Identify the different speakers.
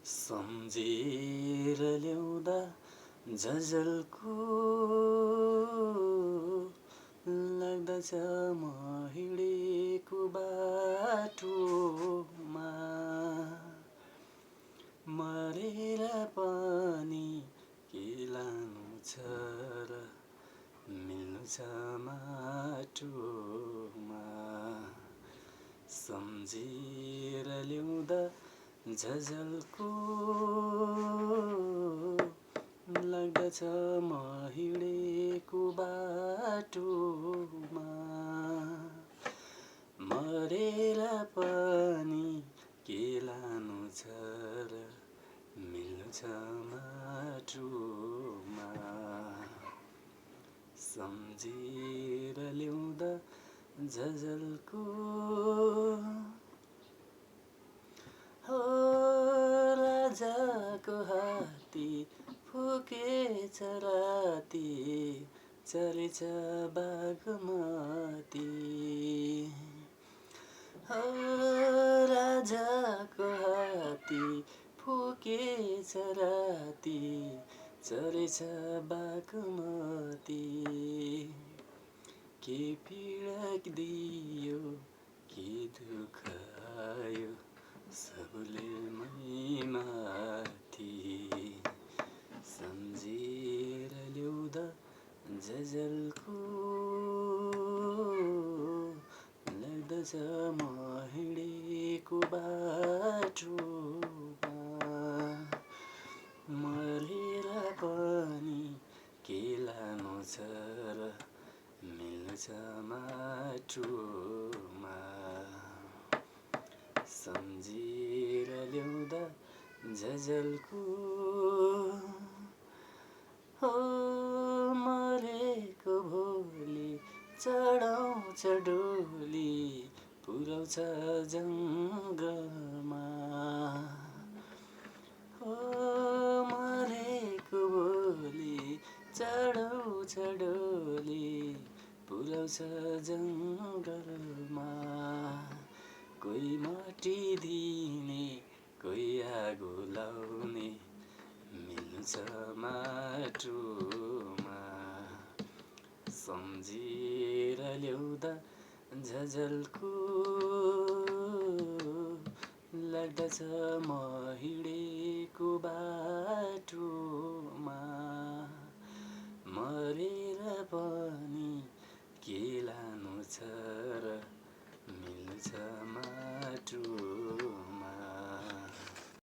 Speaker 1: सम्झेर ल्याउँदा झझल्को लाग्दछ म हिँडेको बाटोमा। मरेर पनि के लानु छ र मिल्नु छ माटोमा। सम्झेर ल्याउँदा झझल्को लाग्दछ म हिँडेको बाटोमा। मरेर पनि के लानु छ र मिल्नु छ माटोमा। सम्झेर ल्याउँदा झझल्को हो राजाको हात्ती फुकेछ राती चलेछ बागमती। हो राजाको हात्ती फुकेछ राती चलेछ बागमती। के पीडा दियो के दुःख आयो सबले मै माथि। सम्झेर ल्याउँदा झझल्को लाग्दछ म हिँडेको बाटोमा। मरेर पनि के लानु छ र मिल्नु छ माटोमा। सम्झेर ल्याउँदा झझल्को हो मरेको भोलि चढाउँछ डोली पुर्याउँछ जङ्गलमा। हो मरेको भोलि चढाउँछ डोली पुर्याउँछ जङ्गलमा। कोही माटी दिने कोही आगो लाउने मिल्नु छ माटोमा। सम्झेर ल्याउँदा झझल्को लाग्दछ म हिँडेको बाटोमा। मरेर पनि के लानु छ र मिल्नु छ माटो।